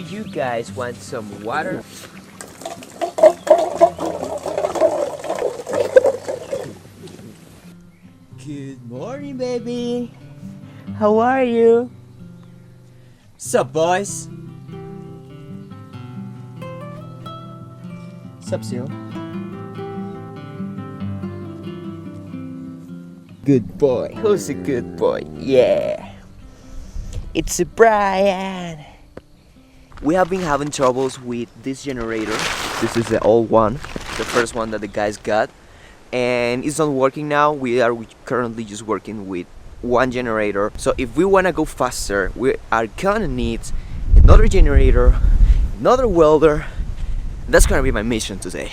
you guys want some water? Good morning, baby. How are you? Sup, boys? Sup, Seal? Good boy. Who's a good boy? Yeah. It's a Brian. We have been having troubles with this generator. This is the old one, the first one that the guys got, and it's not working now. We are currently just working with one generator. So if we want to go faster, we are gonna need another generator, another welder. That's gonna be my mission today.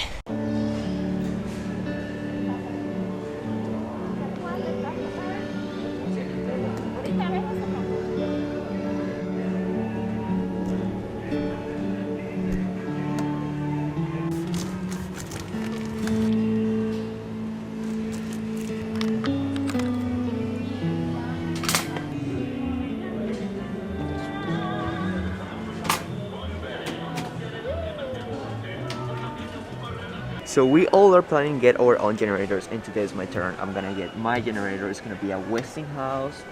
So we all are planning to get our own generators, and today is my turn. I'm gonna get my generator. It's gonna be a Westinghouse.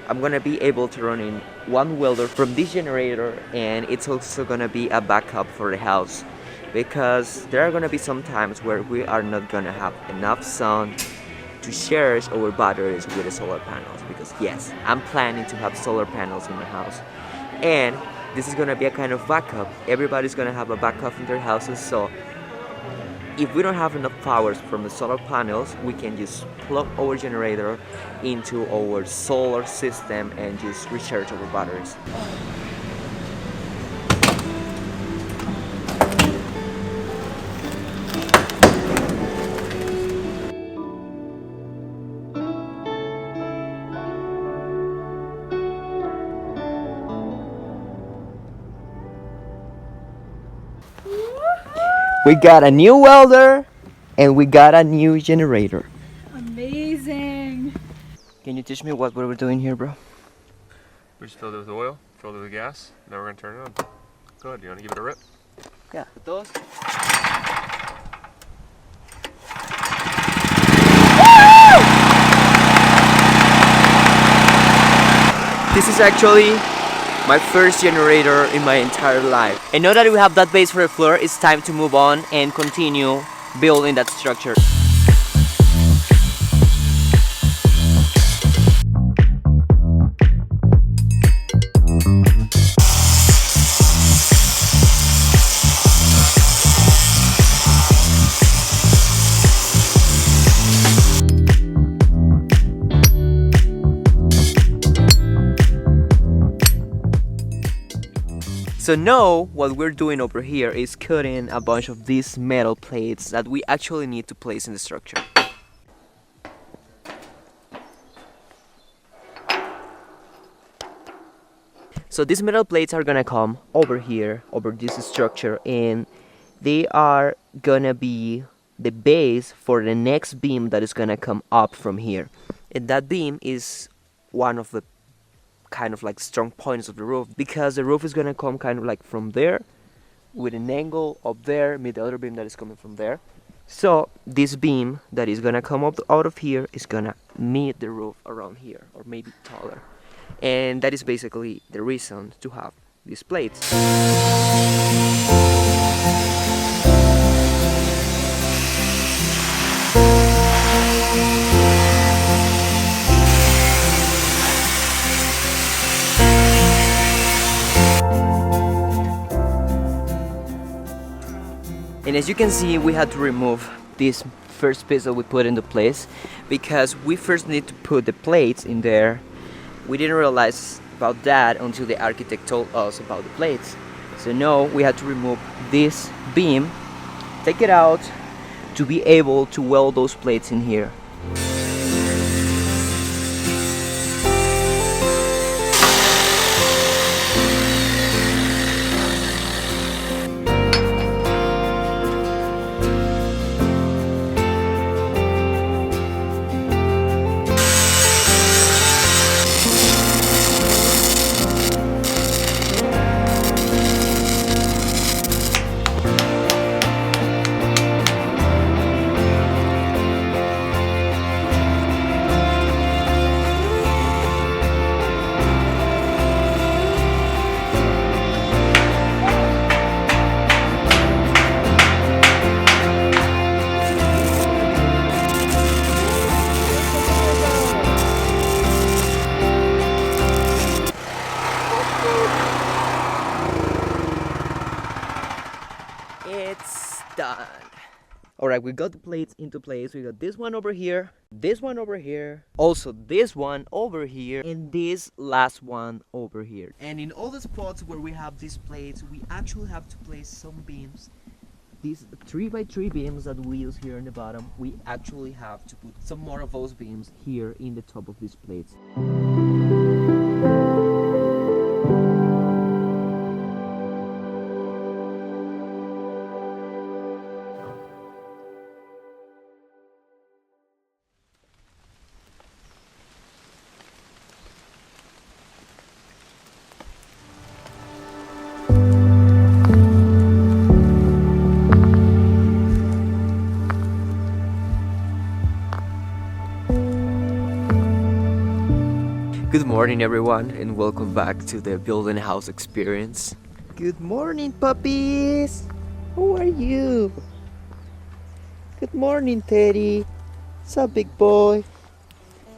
I'm gonna be able to run in one welder from this generator, and it's also gonna be a backup for the house, because there are gonna be some times where we are not gonna have enough sun to charge our batteries with the solar panels. Because yes, I'm planning to have solar panels in my house, and this is gonna be a kind of backup. Everybody's gonna have a backup in their houses, so if we don't have enough powers from the solar panels, we can just plug our generator into our solar system and just recharge our batteries. We got a new welder and we got a new generator. Amazing. Can you teach me what we're doing here, bro? We just filled it with oil, filled it with gas. Now we're gonna turn it on. Go ahead, you wanna give it a rip? Yeah, those. This is actually my first generator in my entire life. And now that we have that base for the floor, it's time to move on and continue building that structure. So now what we're doing over here is cutting a bunch of these metal plates that we actually need to place in the structure. So these metal plates are gonna come over here, over this structure, and they are gonna be the base for the next beam that is gonna come up from here. And that beam is one of the kind of like strong points of the roof, because the roof is gonna come kind of like from there with an angle up there, meet the other beam that is coming from there. So this beam that is gonna come up out of here is gonna meet the roof around here, or maybe taller, and that is basically the reason to have these plates. And as you can see, we had to remove this first piece that we put into place, because we first need to put the plates in there. We didn't realize about that until the architect told us about the plates. So now we had to remove this beam, take it out, to be able to weld those plates in here. we got the plates into place. We got this one over here, this one over here, also this one over here, and this last one over here. And in all the spots where we have these plates, we actually have to place some beams. These 3x3 beams that we use here in the bottom, we actually have to put some more of those beams here in the top of these plates. Good morning everyone, and welcome back to the building house experience. Good morning puppies! How are you? Good morning Teddy. Sup big boy?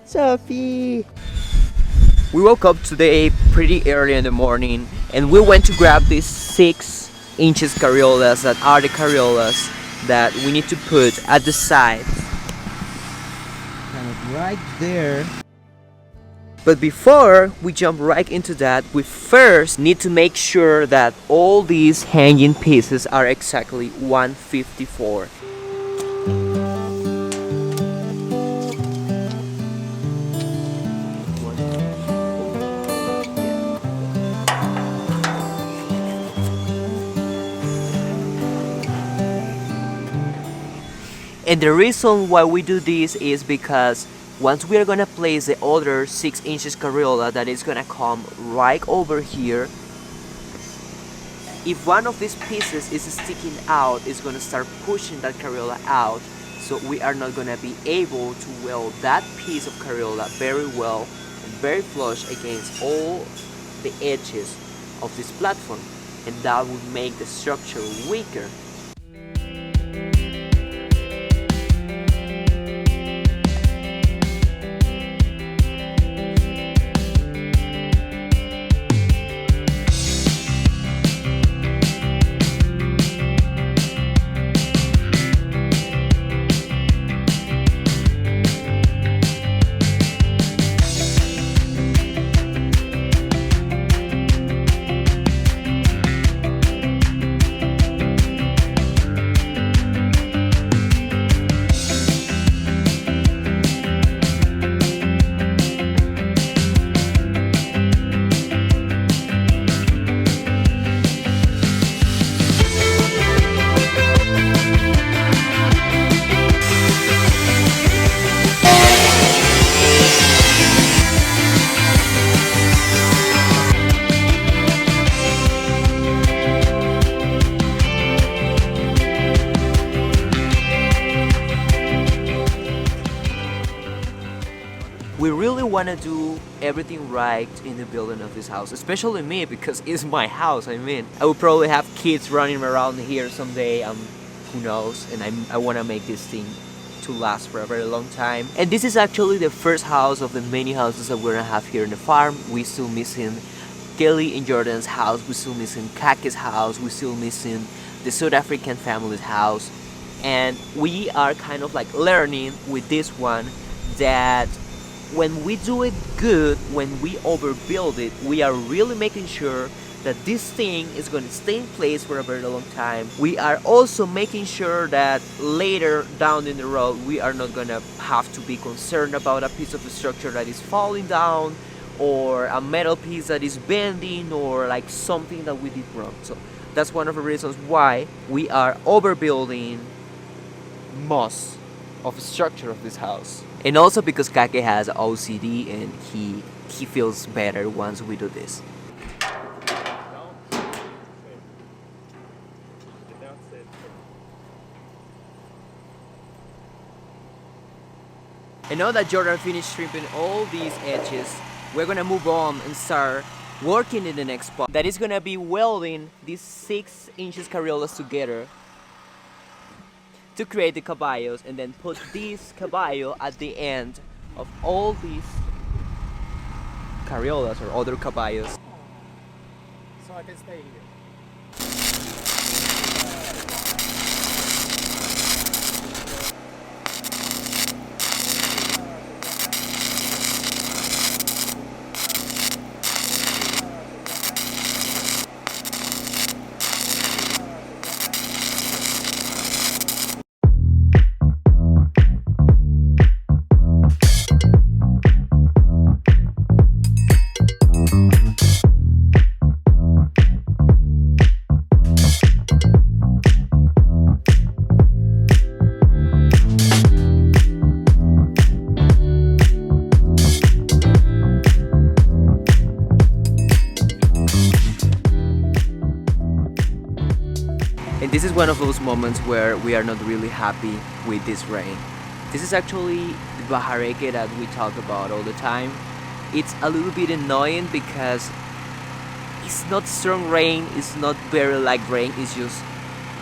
Sophie! We woke up today pretty early in the morning and we went to grab these 6 inches Coriolas that are the Coriolas that we need to put at the side. Kind of right there. But before we jump right into that, we first need to make sure that all these hanging pieces are exactly 154. And the reason why we do this is because once we are gonna place the other 6 inches Coriola that is gonna come right over here, if one of these pieces is sticking out, it's gonna start pushing that Coriola out, so we are not gonna be able to weld that piece of Coriola very well and very flush against all the edges of this platform, and that would make the structure weaker. We really want to do everything right in the building of this house, especially me, because it's my house. I mean, I will probably have kids running around here someday, who knows, and I want to make this thing to last for a very long time. And this is actually the first house of the many houses that we're gonna have here in the farm. We still missing Kelly and Jordan's house, we still missing Kake's house, we still missing the South African family's house, and we are kind of like learning with this one that when we do it good, when we overbuild it, we are really making sure that this thing is going to stay in place for a very long time. We are also making sure that later down in the road, we are not going to have to be concerned about a piece of the structure that is falling down, or a metal piece that is bending, or like something that we did wrong. So that's one of the reasons why we are overbuilding most of the structure of this house. And also because Kake has OCD and he feels better once we do this. And now that Jordan finished stripping all these edges, we're gonna move on and start working in the next part. That is gonna be welding these 6 inches Coriolas together to create the caballos, and then put this caballo at the end of all these Coriolas or other caballos. So I can stay here. is one of those moments where we are not really happy with this rain. This is actually the bajareke that we talk about all the time. It's a little bit annoying because it's not strong rain, it's not very light rain, it's just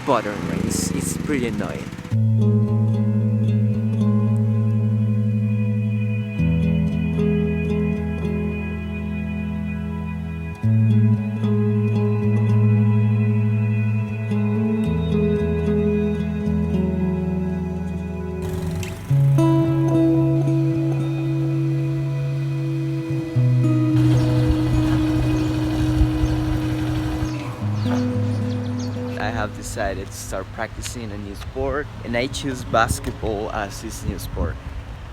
butter rain. It's pretty annoying. I have decided to start practicing a new sport, and I choose basketball as this new sport.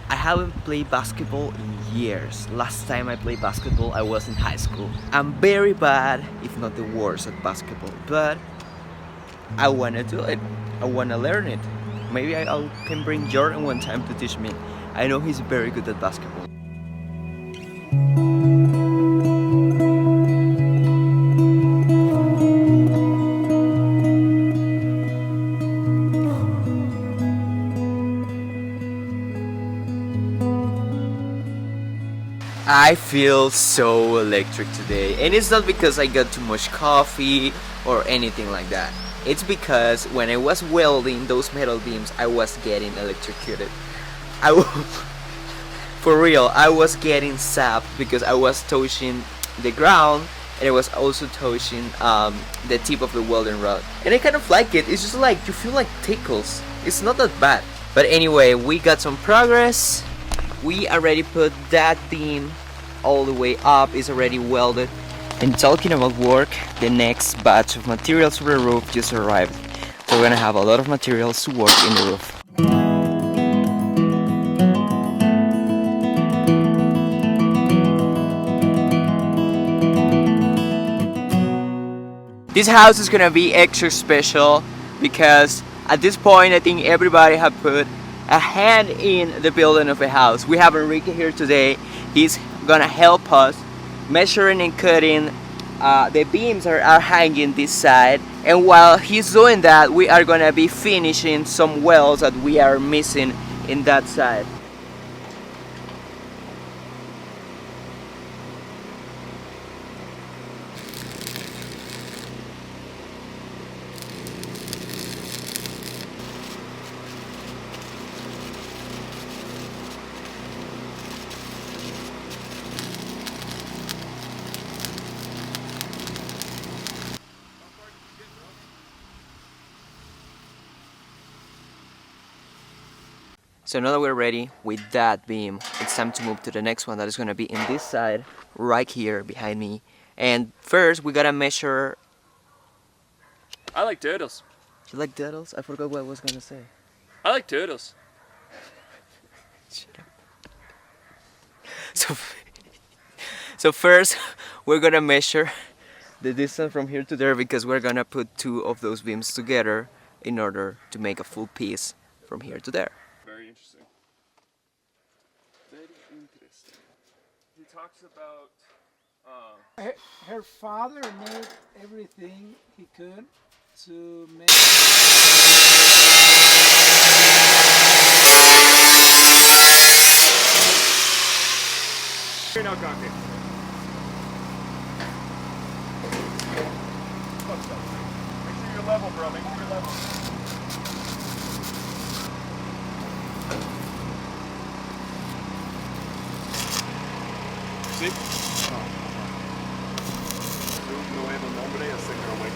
I haven't played basketball in years. Last time I played basketball I was in high school. I'm very bad, if not the worst at basketball, but I wanna do it. I wanna learn it. Maybe I can bring Jordan one time to teach me. I know he's very good at basketball. I feel so electric today, and it's not because I got too much coffee or anything like that. It's because when I was welding those metal beams, I was getting electrocuted. For real, I was getting zapped because I was touching the ground, and I was also touching the tip of the welding rod. And I kind of like it. It's just like you feel like tickles. It's not that bad. But anyway, we got some progress. We already put that beam all the way up, it's already welded. And talking about work, the next batch of materials for the roof just arrived. So we're gonna have a lot of materials to work in the roof. This house is gonna be extra special because at this point I think everybody have put a hand in the building of a house. We have Enrique here today. He's gonna help us measuring and cutting the beams are hanging this side, and while he's doing that we are gonna be finishing some welds that we are missing in that side. So now that we're ready with that beam, it's time to move to the next one that is going to be in this side, right here behind me. And first, we gotta measure. I like turtles. You like turtles? I forgot what I was gonna say. I like turtles. So first, we're gonna measure the distance from here to there because we're gonna put two of those beams together in order to make a full piece from here to there. Very interesting. Very interesting. He talks about. Her father made everything he could to make. Here now, Cocky. Make sure you're level, bro. Make sure you're level. See? Un nuevo nombre, así que no wait.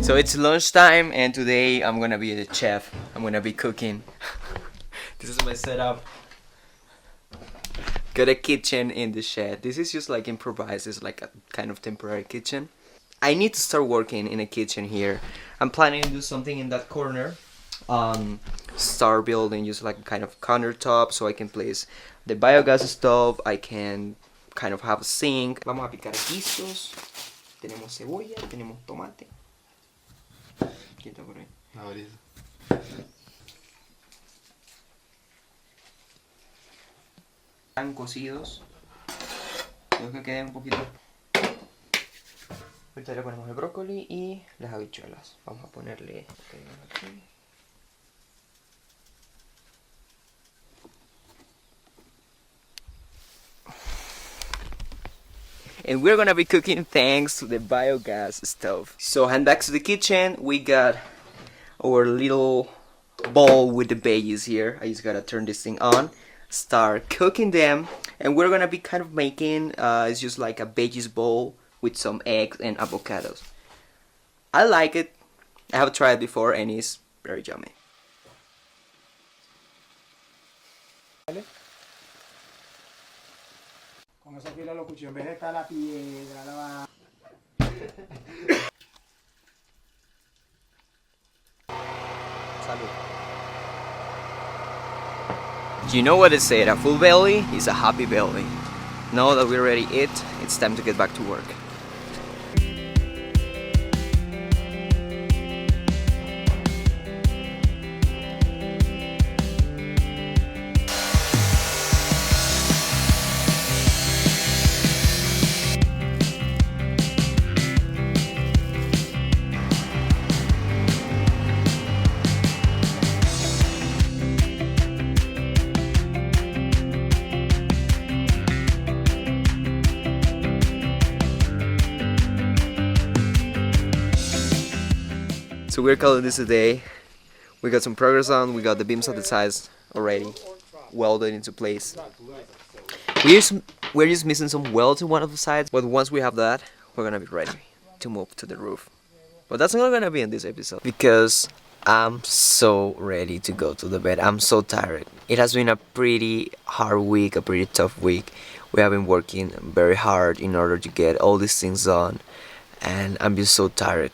So it's lunchtime and today I'm gonna be the chef. I'm gonna be cooking. This is my setup. Got a kitchen in the shed. This is just like improvised. It's like a kind of temporary kitchen. I need to start working in a kitchen here. I'm planning to do something in that corner. Start building just like a kind of countertop so I can place the biogas stove. I can kind of have a sink. Vamos a picar guisos. Tenemos cebolla, tenemos tomate. ¿Quién está por ahí? Están cocidos. Creo que queden un poquito. Ahorita le ponemos el brócoli y las habichuelas. Vamos a ponerle aquí. And we're gonna be cooking thanks to the biogas stove. So hand back to the kitchen. We got our little bowl with the veggies here. I just gotta turn this thing on, start cooking them, and we're gonna be kind of making it's just like a veggies bowl with some eggs and avocados. I like it. I have tried it before and it's very yummy. Con eso fila los cuchillos, en vez de estar la piedra, la... You know what they say, a full belly is a happy belly. Now that we already ate, it's time to get back to work. So we're calling this a day. We got some progress on, we got the beams on the sides already welded into place. We're just missing some welds in one of the sides, but once we have that, we're gonna be ready to move to the roof. But that's not gonna be in this episode because I'm so ready to go to the bed. I'm so tired. It has been a pretty hard week, a pretty tough week. We have been working very hard in order to get all these things done, and I'm just so tired.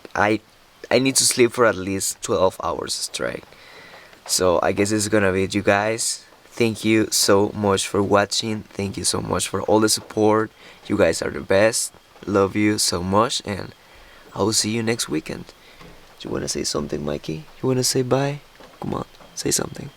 I need to sleep for at least 12 hours straight. So I guess this is gonna be it, you guys. Thank you so much for watching. Thank you so much for all the support. You guys are the best. Love you so much, and I will see you next weekend. Do you wanna say something, Mikey? You wanna say bye? Come on, say something.